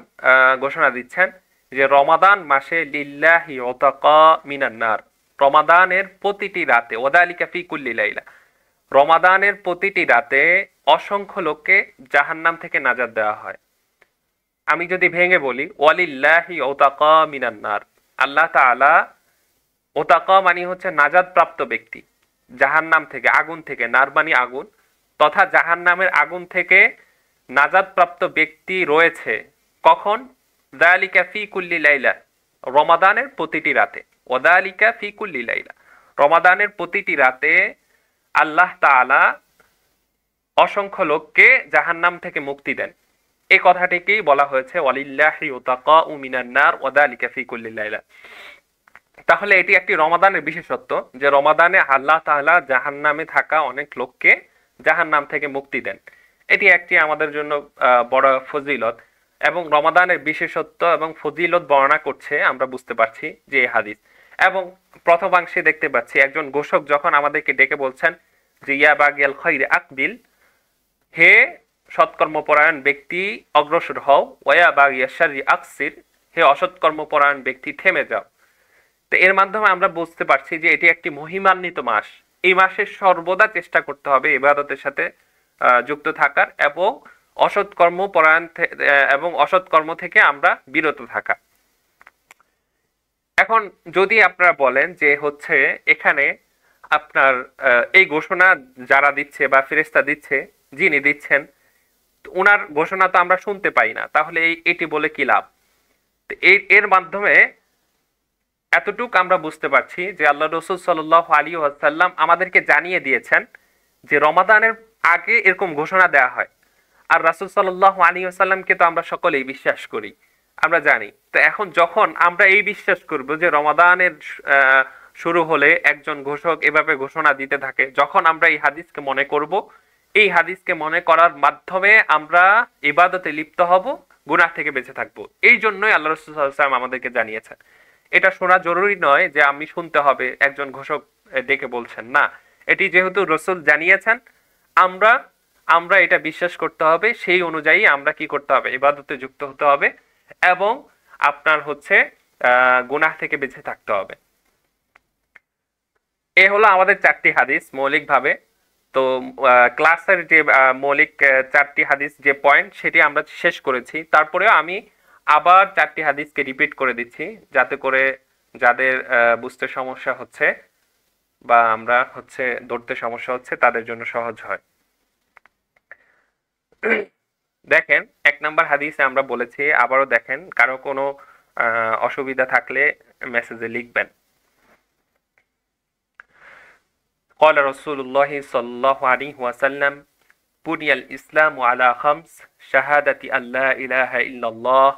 ঘোষণা দিচ্ছেন যে রমাদান মাসে লিল্লাহি উতাকা মিনান নার, রমাদানের প্রতিটি রাতে, ওয়া যালিকা ফি কুল্লি লাইলা, রমাদানের প্রতিটি রাতে অসংখ্য লোককে জাহান্নাম থেকে নাজাত দেওয়া হয়। আমি যদি ভেঙে বলি, ওয়ালিল্লাহি উতাকা মিনান নার, আল্লাহ তাআলা, ওতাকা মানে হচ্ছে নাজাত প্রাপ্ত ব্যক্তি, জাহান্নাম থেকে, আগুন থেকে, নার মানে আগুন, তথা জাহান্নামের আগুন থেকে নাজাদপ্রাপ্ত ব্যক্তি রয়েছে। কখন? যালিকা ফি কুল্লি লাইলা, রমাদানের প্রতিটি রাতে। ওয়াদালিকা ফি কুল্লি লাইলা, রমাদানের প্রতিটি রাতে আল্লাহ তাআলা অসংখ্য লোককে জাহান্নাম থেকে মুক্তি দেন। এই কথাটিকেই বলা হয়েছে ওয়ালিল্লাহি উতাকাউ মিনান নার ওয়াদালিকা ফি কুল্লি লাইলা। তাহলে এটি একটি রমাদানের বিশেষত্ব যে রমাদানে আল্লাহ তাআলা জাহান্নামে থাকা অনেক লোককে জাহান্নাম থেকে মুক্তি দেন। এটি একটি আমাদের জন্য বড় ফজিলত, এবং রমাদানের বিশেষত্ব এবং ফজিলত বর্ণনা করছে আমরা বুঝতে পারছি যে এই হাদিস। এবং প্রথমাংশে দেখতে পাচ্ছি একজন ঘোষক যখন আমাদেরকে ডেকে বলছেন যে ইয়া বাগিয়াল খাইরি আকবিল, হে সৎকর্মপরায়ণ ব্যক্তি অগ্রসর হও, ওয়া বাগিয়া শাররি আকসির, হে অসৎকর্মপরায়ণ ব্যক্তি থেমে যাও। তো এর মাধ্যমে আমরা বুঝতে পারছি যে এটি একটি মহিমান্বিত মাস। এই মাসে সর্বদা চেষ্টা করতে হবে ইবাদতের সাথে যুক্ত থাকার, এবং অসৎ কর্ম থেকে আমরা বিরত থাকা। এখন যদি আপনারা বলেন যে হচ্ছে এখানে আপনার এই ঘোষণা যারা দিচ্ছে বা ফেরেশতা দিচ্ছে, যিনি দিচ্ছেন, ওনার ঘোষণা তো আমরা শুনতে পাই না, তাহলে এটি বলে কি লাভ? এর মাধ্যমে এতটুকু আমরা বুঝতে পারছি যে আল্লাহ রাসূল সাল্লাল্লাহু আলাইহি ওয়াসাল্লাম আমাদেরকে জানিয়ে দিয়েছেন যে রমাদানের আগে এরকম ঘোষণা দেওয়া হয়। আর রাসূল সাল্লাল্লাহু আলাইহি ওয়াসাল্লামকে তো আমরা সকলেই বিশ্বাস করি, আমরা জানি। তো এখন যখন আমরা এই বিশ্বাস করব যে রমাদানের শুরু হলে একজন ঘোষক এভাবে ঘোষণা দিতে থাকে, যখন আমরা এই হাদিসকে মনে করব, এই হাদিসকে মনে করার মাধ্যমে আমরা ইবাদতে লিপ্ত হব, গুনাহ থেকে বেঁচে থাকব। এই জন্যই আল্লাহ রাসূল সাল্লাল্লাহু আলাইহি ওয়াসাল্লাম আমাদেরকে জানিয়েছেন। এটা শোনা জরুরি নয় যে আমি শুনতে হবে একজন ঘোষক ডেকে বলছেন, না, এটি যেহেতু রাসূল জানিয়েছেন, আমরা এটা বিশ্বাস করতে হবে, সেই অনুযায়ী আমরা কি করতে হবে? ইবাদতে যুক্ত হতে হবে, এবং আপনার হচ্ছে গুনাহ থেকে বেঁচে থাকতে হবে। এ হলো আমাদের 4টি হাদিস মৌলিকভাবে। তো ক্লাসের যে মৌলিক 4টি হাদিস যে পয়েন্ট, সেটি আমরা শেষ করেছি। তারপরেও আমি আবার 4টি হাদিসকে রিপিট করে দিচ্ছি, যাতে করে যাদের বুঝতে সমস্যা হচ্ছে বা আমরা হচ্ছে ধরতে সমস্যা হচ্ছে তাদের জন্য সহজ হয়। দেখেন, 1 নম্বর হাদিসে আমরা বলেছি, আবারও দেখেন, কারো কোনো অসুবিধা থাকলে মেসেজে লিখবেন। قال رسول الله صلى الله عليه وسلم بني الإسلام على 5 شهادة أن لا إله إلا الله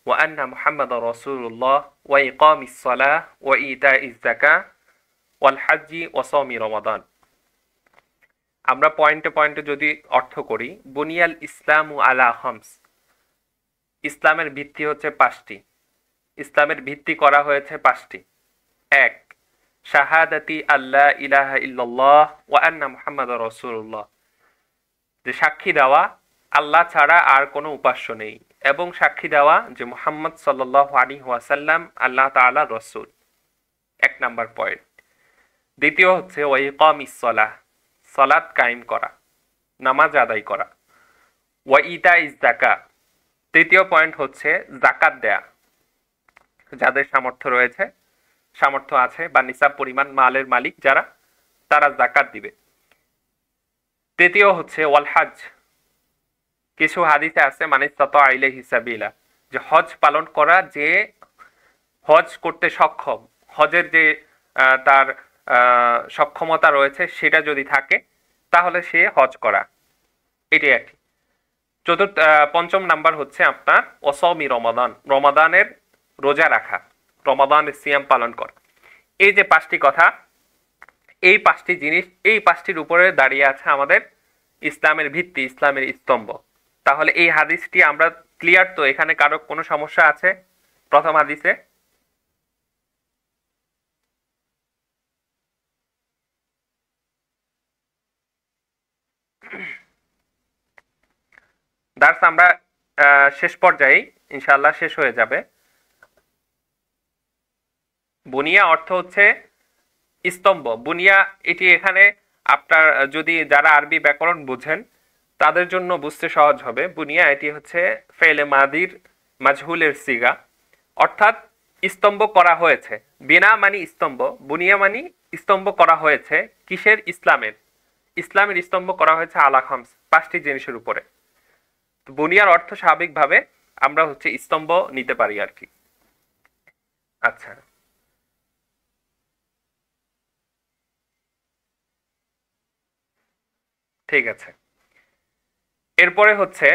وأن محمد رسول الله وإقام الصلاة وإيتاء الزكاة والحج وصوم رمضان। আমরা পয়েন্টে পয়েন্টে যদি অর্থ করি, বুনিয়াল ইসলামু আলা 5, ইসলামের ভিত্তি হচ্ছে 5টি। ইসলামের ভিত্তি করা হয়েছে 5টি। 1, শাহাদাতি আল্লাহ ইলাহা ইল্লাল্লাহ ওয়া আন্না মুহাম্মাদুর রাসূলুল্লাহ, যে সাক্ষী দেওয়া আল্লাহ ছাড়া আর কোনো উপাস্য নেই, এবং সাক্ষী দেওয়া যে মুহাম্মদ সাল্লাল্লাহু আলাইহি ওয়াসাল্লাম আল্লাহ তাআলার রাসূল। 1 নাম্বার পয়েন্ট। দ্বিতীয় হচ্ছে ওয়া ইকামিস সালাহ, সালাত কায়েম করা, নামাজ আদায় করা। ওয়া ইতাইজ যাকাত, তৃতীয় পয়েন্ট হচ্ছে যাকাত দেয়া, যাদের সামর্থ্য আছে বা নিসাব পরিমাণ মালের মালিক যারা, তারা যাকাত দিবে। তৃতীয় হচ্ছে ওয়াল হজ, কিছু হাদিসে আছে মানে ইসতাতা ইলাইহি সাবিলা, যে হজ পালন করা, যে হজ করতে সক্ষম, হজের যে তার সক্ষমতা রয়েছে সেটা যদি থাকে তাহলে সে হজ করা, এটি একটি। পঞ্চম নাম্বার হচ্ছে আপনার ওয়াসাউমি রমাদান, রমাদানের রোজা রাখা, রমাদানের সিয়াম পালন করা। এই যে 5টি কথা, এই 5টি জিনিস, এই 5টির উপরে দাঁড়িয়ে আছে আমাদের ইসলামের ভিত্তি, ইসলামের স্তম্ভ। তাহলে এই হাদিসটি আমরা ক্লিয়ার তো? এখানে কারো কোনো সমস্যা আছে প্রথম হাদিসে? দার্স আমরা শেষ পর্যায়ে ইনশাআল্লাহ শেষ হয়ে যাবে। বুনিয়া অর্থ হচ্ছে স্তম্ভ, বুনিয়া এটি এখানে আপনার যদি যারা আরবি ব্যাকরণ বুঝেন তাদের জন্য বুঝতে সহজ হবে। বুনিয়া এটি হচ্ছে ফেলে মাদির মাজহুলের সিগা, অর্থাৎ স্তম্ভ করা হয়েছে। বিনা মানি স্তম্ভ, বুনিয়া মানি স্তম্ভ করা হয়েছে কিসের? ইসলামের। ইসলামের স্তম্ভ করা হয়েছে আলা খামস, 5টি জিনিসের উপরে। তো বুনিয়ার অর্থ স্বাভাবিকভাবে আমরা হচ্ছে স্তম্ভ নিতে পারি আর কি। আচ্ছা, ঠিক আছে। এরপরে হচ্ছে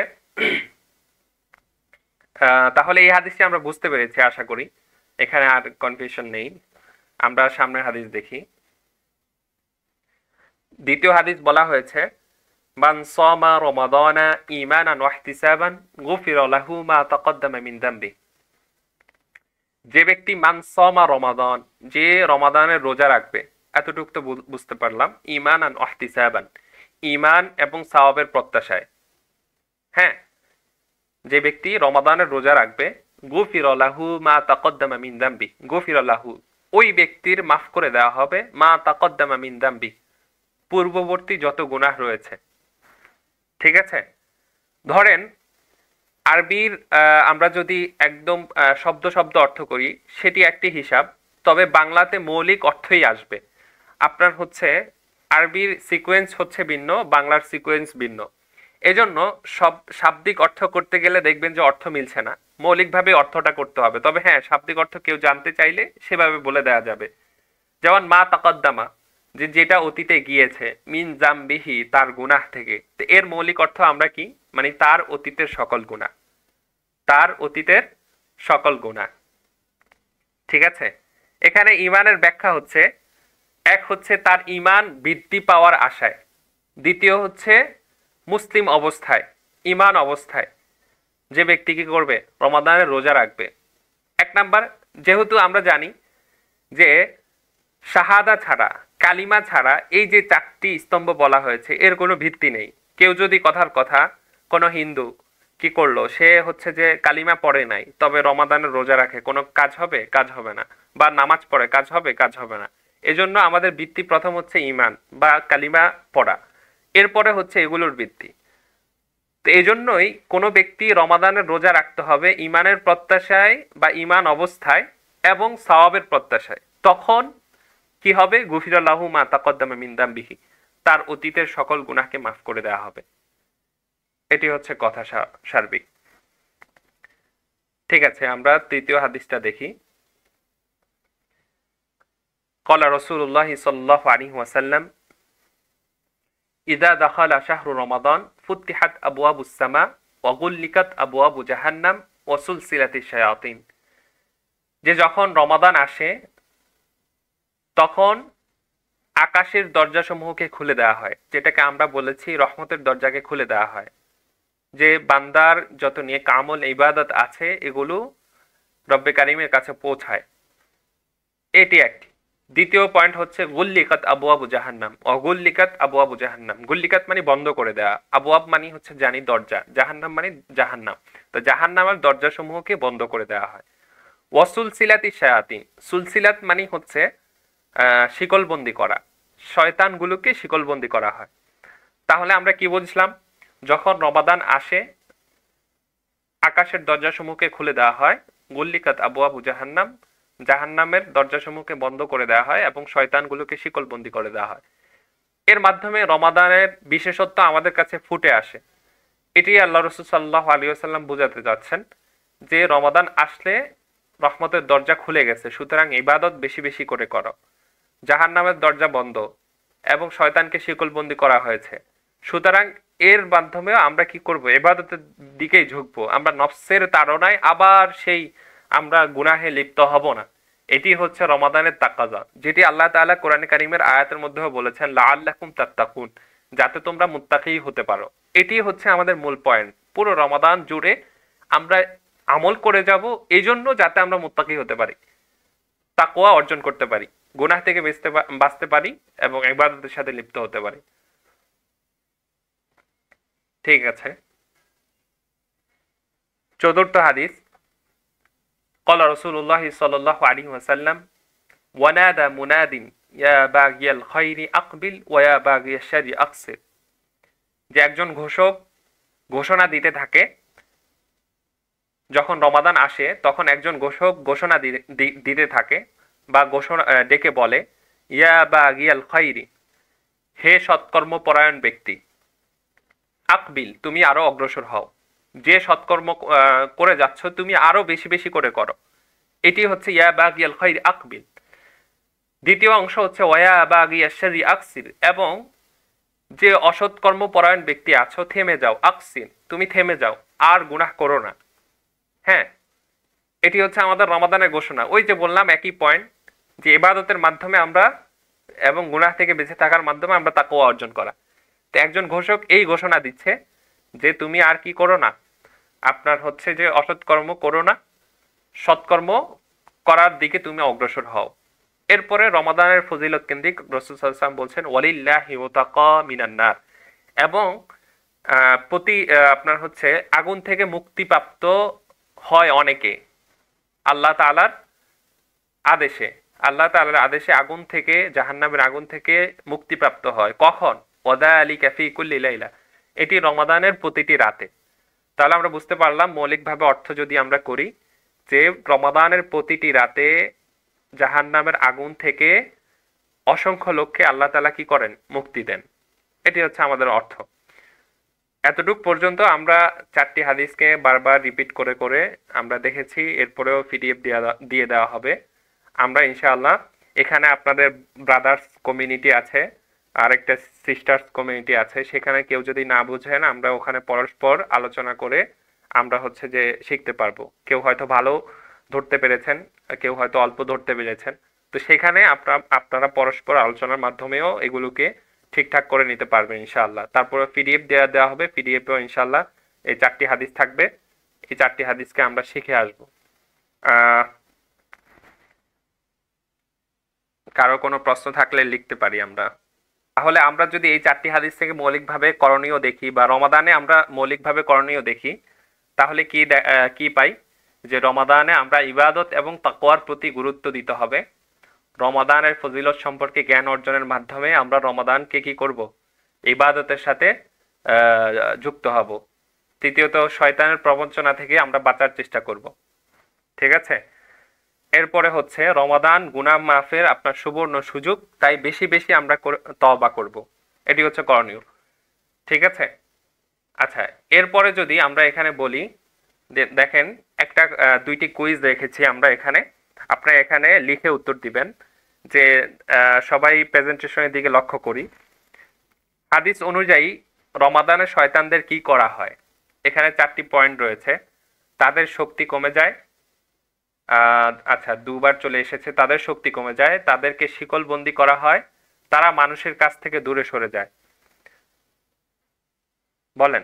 তাহলে এই হাদিসটি আমরা বুঝতে পেরেছি আশা করি, এখানে আর কনফিউশন নেই। আমরা সামনের হাদিস দেখি। দ্বিতীয় হাদিস বলা হয়েছে, মান সামা রমাদানা ঈমানান ওয়া ইহতিসাবান গুফিরা লাহু মা তাকদ্দামা মিন যামবি। যে ব্যক্তি মান সামা রমাদান, যে রমাদানের রোজা রাখবে, এতটুকু তো বুঝতে পারলাম। ঈমানান ওয়া ইহতিসাবান, ঈমান এবং সওয়াবের প্রত্যাশায়। হ্যাঁ, যে ব্যক্তি রমাদানের রোজা রাখবে, গুফিরা লাহু মা তাকদ্দামা মিন যামবি, গুফিরা লাহু, ওই ব্যক্তির মাফ করে দেওয়া হবে মা তাকদ্দামা মিন যামবি, পূর্ববর্তী যত গুনাহ রয়েছে। ঠিক আছে। ধরেন আরবির আমরা যদি একদম শব্দ শব্দ অর্থ করি সেটি একটি হিসাব, তবে বাংলাতে মৌলিক অর্থই আসবে। আপনার হচ্ছে আরবির সিকোয়েন্স হচ্ছে ভিন্ন, বাংলার সিকোয়েন্স ভিন্ন। এজন্য সব শাব্দিক অর্থ করতে গেলে দেখবেন যে অর্থ মিলছে না, মৌলিকভাবে অর্থটা করতে হবে। তবে হ্যাঁ, শাব্দিক অর্থ কেউ জানতে চাইলে সেভাবে বলে দেওয়া যাবে। যেমন মা তাকদ্দামা, যে যেটা অতীতে গিয়েছে, মিন জামবিহি, তার গুনাহ থেকে। তো এর মৌলিক অর্থ আমরা কি, মানে তার অতীতের সকল গুনাহ, তার অতীতের সকল গুনাহ। ঠিক আছে। এখানে ইমানের ব্যাখ্যা হচ্ছে, এক হচ্ছে তার ইমান বৃদ্ধি পাওয়ার আশায়, দ্বিতীয় হচ্ছে মুসলিম অবস্থায়, ইমান অবস্থায় যে ব্যক্তি কি করবে, রমাদানের রোজা রাখবে। এক নাম্বার, যেহেতু আমরা জানি যে শাহাদা ছাড়া, কালিমা ছাড়া এই যে 4টি স্তম্ভ বলা হয়েছে এর কোনো ভিত্তি নেই। কেউ যদি কথার কথা কোনো হিন্দু কি করলো, সে হচ্ছে যে কালিমা পড়ে নাই তবে রমাদানের রোজা রাখে, কোনো কাজ হবে? কাজ হবে না। বা নামাজ পড়ে, কাজ হবে? কাজ হবে না। এজন্য আমাদের ভিত্তি প্রথম হচ্ছে ইমান বা কালিমা পড়া, এরপরে হচ্ছে এগুলোর ভিত্তি। তো এজন্যই কোনো ব্যক্তি রমাদানের রোজা রাখতে হবে ইমানের প্রত্যাশায় বা ইমান অবস্থায় এবং সওয়াবের প্রত্যাশায়। তখন কি হবে? গুফিরা লাহু মা তাকদ্দামা মিন যামবিহি, তার অতীতের সকল গুনাহকে মাফ করে দেওয়া হবে। এটি হচ্ছে কথা সার্বিক। ঠিক আছে, আমরা তৃতীয় হাদিসটা দেখি। ক্বালা রাসূলুল্লাহ সাল্লাল্লাহু আলাইহি ওয়াসাল্লাম, ইযা দাখালা শাহরু রমাদান ফুতিহাত আবওয়াবুস সামা ওয়া গুল্লিকাত আবওয়াবু জাহান্নাম ওয়া সুলসিলাতিশ শায়াতিন। যে যখন রমাদান আসে তখন আকাশের দরজাসমূহকে খুলে দেওয়া হয়, যেটাকে আমরা বলেছি রহমতের দরজাকে খুলে দেওয়া হয়। যে বান্দার যত নিয়ে কামল ইবাদত আছে এগুলো রব্বে কারিমের কাছে পৌঁছায়, এটি একটি। দ্বিতীয় পয়েন্ট হচ্ছে গুল্লিকাত আবওয়াবু জাহান্নাম, অগুল্লিকাত আবওয়াবু জাহান্নাম। গুল্লিকাত মানে বন্ধ করে দেওয়া, আবওয়াব মানে হচ্ছে জানি দরজা, জাহান্নাম মানে জাহান্নাম। তো জাহান্নামের দরজাসমূহকে বন্ধ করে দেওয়া হয়। ওয়াসুলসিলাতি শায়াতিন, সুলসিলাত মানে হচ্ছে শিকলবন্দি করা, শয়তানগুলোকে শিকলবন্দি করা হয়। তাহলে আমরা কি বুঝলাম? যখন রমাদান আসে আকাশের দরজাসমূহকে খুলে দেওয়া হয়, গুল্লিকাত আবওয়াবু জাহান্নাম, জাহান্নামের দরজাসমূহকে বন্ধ করে দেওয়া হয় এবং শয়তানগুলোকে শিকলবন্দি করে দেওয়া হয়। এর মাধ্যমে রমাদানের বিশেষত্ব আমাদের কাছে ফুটে আসে। এটি আল্লাহ রাসূল সাল্লাল্লাহু আলাইহি ওয়াসাল্লাম বোঝাতে যাচ্ছেন যে রমাদান আসলে রহমতের দরজা খুলে গেছে, সুতরাং ইবাদত বেশি বেশি করে করো। জাহান্নামের দরজা বন্ধ এবং শয়তানকে শিকলবন্দি করা হয়েছে, সুতরাং এর মাধ্যমে আমরা কি করব? ইবাদতের দিকেই ঝুঁকবো। আমরা নফসের তাড়নায় আবার সেই আমরা গুনাহে লিপ্ত হব না। এটি হচ্ছে রমাদানের তাকাজা, যেটি আল্লাহ তাআলা কোরআনে কারীমের আয়াতের মধ্যেও বলেছেন লাআল্লাকুম তাত্তাকুন, যাতে তোমরা মুত্তাকি হতে পারো। এটি হচ্ছে আমাদের মূল পয়েন্ট। পুরো রমাদান জুড়ে আমরা আমল করে যাব এই জন্য যাতে আমরা মুত্তাকি হতে পারি, তাকওয়া অর্জন করতে পারি, গুনাহ থেকে বাঁচতে পারি এবং ইবাদতের সাথে লিপ্ত হতে পারি। ঠিক আছে। চতুর্থ হাদিস, قال رسول الله صلى الله عليه وسلم ونادى مناد يا باغي الخير أقبل ويا باغي الشر أقصر। যে একজন ঘোষক ঘোষণা দিতে থাকে, যখন রমাদান আসে তখন একজন ঘোষক ঘোষণা দিতে থাকে বা ঘোষণা ডেকে বলে ইয়া বাগিয়াল খাইরি, হে সৎকর্ম পরায়ণ ব্যক্তি, আকবিল, তুমি আরো অগ্রসর হও, যে সৎকর্ম করে যাচ্ছ তুমি আরো বেশি বেশি করে করো। এটি হচ্ছে ইয়া বাগিয়াল খাইরি আকবিল। দ্বিতীয় অংশ হচ্ছে ওয়া বাগিয়া শাররি আকসির, এবং যে অসৎ কর্মপরায়ণ ব্যক্তি আছো থেমে যাও, আকসির, তুমি থেমে যাও, আর গুনাহ করো না। হ্যাঁ, এটি হচ্ছে আমাদের রমাদানের ঘোষণা। ওই যে বললাম একই পয়েন্ট, যে ইবাদতের মাধ্যমে আমরা এবং গুনাহ থেকে বেঁচে থাকার মাধ্যমে আমরা তাকওয়া অর্জন করা। তো একজন ঘোষক এই ঘোষণা দিচ্ছে যে তুমি আর কি করো না, আপনার হচ্ছে যে অসৎ কর্ম করো না, সৎকর্ম করার দিকে তুমি অগ্রসর হও। এরপরে রমাদানের ফজিলত কেন্দ্রিক রাসূল সাল্লাল্লাহু আলাইহি ওয়াসাল্লাম বলছেন ওয়ালিল্লাহি ওয়াতাকা মিনান নার, এবং আপনার হচ্ছে আগুন থেকে মুক্তিপ্রাপ্ত হয় অনেকে আল্লাহ তাআলার আদেশে। আল্লাহ তাআলার আদেশে আগুন থেকে, জাহান্নামের আগুন থেকে মুক্তিপ্রাপ্ত হয়। কখন? ওয়াদালিকা ফি কুল্লি লাইলা, এটি রমাদানের প্রতিটি রাতে। তাহলে আমরা বুঝতে পারলাম মৌলিকভাবে অর্থ যদি আমরা করি, যে রমাদানের প্রতিটি রাতে জাহান্নামের আগুন থেকে অসংখ্য লোককে আল্লাহ তাআলা কি করেন? মুক্তি দেন। এটি হচ্ছে আমাদের অর্থ। এতটুক পর্যন্ত আমরা চারটি হাদিসকে বারবার রিপিট করে করে আমরা দেখেছি। এরপরেও পিডিএফ দিয়ে দেওয়া হবে। আমরা ইনশাআল্লাহ এখানে আপনাদের ব্রাদার্স কমিউনিটি আছে, আর একটা সিস্টার্স কমিউনিটি আছে, সেখানে কেউ যদি না বুঝেন আমরা ওখানে পরস্পর আলোচনা করে আমরা হচ্ছে যে শিখতে পারবো। কেউ হয়তো ভালো ধরতে পেরেছেন, কেউ হয়তো অল্প ধরতে পেরেছেন। তো সেখানে আপনারা পরস্পর আলোচনার মাধ্যমেও এগুলোকে ঠিকঠাক করে নিতে পারবেন ইনশাআল্লাহ। তারপরে পিডিএফ দেওয়া হবে, পিডিএফেও ইনশাআল্লাহ এই চারটি হাদিস থাকবে। এই চারটি হাদিসকে আমরা শিখে আসবো। কারো কোনো প্রশ্ন থাকলে লিখতে পারি আমরা। তাহলে আমরা যদি এই চারটি হাদিস থেকে মৌলিকভাবে করণীয় দেখি, বা রমাদানে আমরা মৌলিকভাবে করণীয় দেখি, তাহলে কি পাই? যে রমাদানে আমরা ইবাদত এবং তাকওয়ার প্রতি গুরুত্ব দিতে হবে। রমাদানের ফজিলত সম্পর্কে জ্ঞান অর্জনের মাধ্যমে আমরা রমাদানকে কি করব? ইবাদতের সাথে যুক্ত হব। তৃতীয়ত, শয়তানের প্রবঞ্চনা থেকে আমরা বাঁচার চেষ্টা করব। ঠিক আছে? এরপরে হচ্ছে রমাদান গুনাহ মাফের আপনার সুবর্ণ সুযোগ, তাই বেশি বেশি আমরা তওবা করব। এটি হচ্ছে করণীয়। ঠিক আছে? আচ্ছা, এরপরে যদি আমরা এখানে বলি, দেখেন একটা দুইটি কুইজ রেখেছি আমরা এখানে, আপনারা এখানে লিখে উত্তর দিবেন। যে সবাই প্রেজেন্টেশনের দিকে লক্ষ্য করি। হাদিস অনুযায়ী রমাদানে শয়তানদের কি করা হয়? এখানে চারটি পয়েন্ট রয়েছে। তাদের শক্তি কমে যায়। আচ্ছা, দুবার চলে এসেছে। তাদের শক্তি কমে যায়, তাদেরকে শিকলবন্দি করা হয়, তারা মানুষের কাছ থেকে দূরে সরে যায়। বলেন।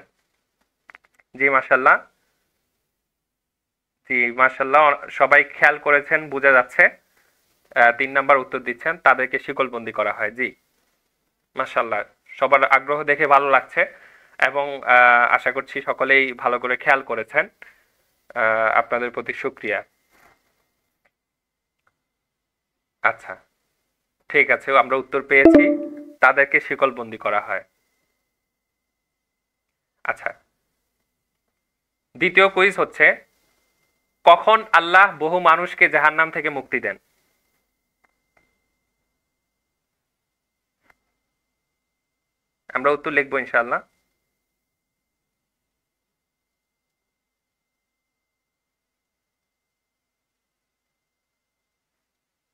জি মাশাল্লাহ, জি মাশাল্লাহ, সবাই খেয়াল করেছেন, বোঝা যাচ্ছে। 3 নাম্বার উত্তর দিচ্ছেন, তাদেরকে শিকলবন্দি করা হয়। জি মাশাল্লাহ, সবার আগ্রহ দেখে ভালো লাগছে, এবং আশা করছি সকলেই ভালো করে খেয়াল করেছেন। আপনাদের প্রতি শুকরিয়া। আচ্ছা, ঠিক আছে, আমরা উত্তর পেয়েছি, তাদেরকে শিকলবন্দি করা হয়। আচ্ছা, দ্বিতীয় কুইজ হচ্ছে, কখন আল্লাহ বহু মানুষকে জাহান্নাম থেকে মুক্তি দেন? আমরা উত্তর লিখবো ইনশাআল্লাহ।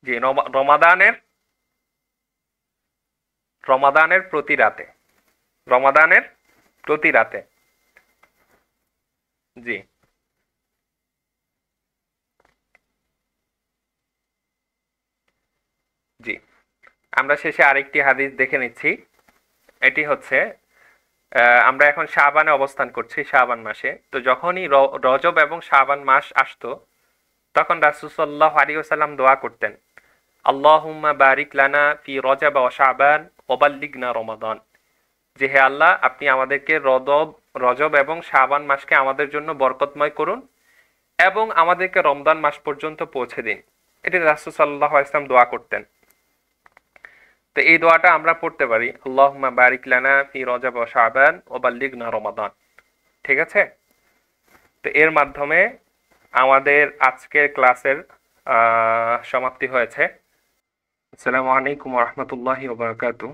জি, রমাদানের রমাদানের প্রতি রাতে। রমাদানের প্রতি রাতে। জি জি, আমরা শেষে আরেকটি হাদিস দেখে নিচ্ছি। এটি হচ্ছে, আমরা এখন শাবানে অবস্থান করছি, শাবান মাসে। তো যখনই রজব এবং শাবান মাস আসতো, তখন রাসূল সাল্লাল্লাহু আলাইহি ওয়াসাল্লাম দোয়া করতেন, আল্লাহুম্মা বারিক লানা ফি রজব ওয়া শাবান ওয়া বাল্লিগনা রমাদান। যে হে আল্লাহ, আপনি আমাদেরকে রজব এবং শাবান মাসকে আমাদের জন্য বরকতময় করুন, এবং আমাদেরকে রমজান মাস পর্যন্ত পৌঁছে দিন। এটি রাসূল সাল্লাল্লাহু আলাইহি ওয়াসাল্লাম দোয়া করতেন। তো এই দোয়াটা আমরা পড়তে পারি, আল্লাহুম্মা বারিক লানা ফি রজব ওয়া শাবান ওয়া বাল্লিগনা রমাদান। ঠিক আছে? তো এর মাধ্যমে আমাদের আজকের ক্লাসের সমাপ্তি হয়েছে। আসসালামু আলাইকুম রহমতুল্লাহি ওয়া বারাকাতুহু।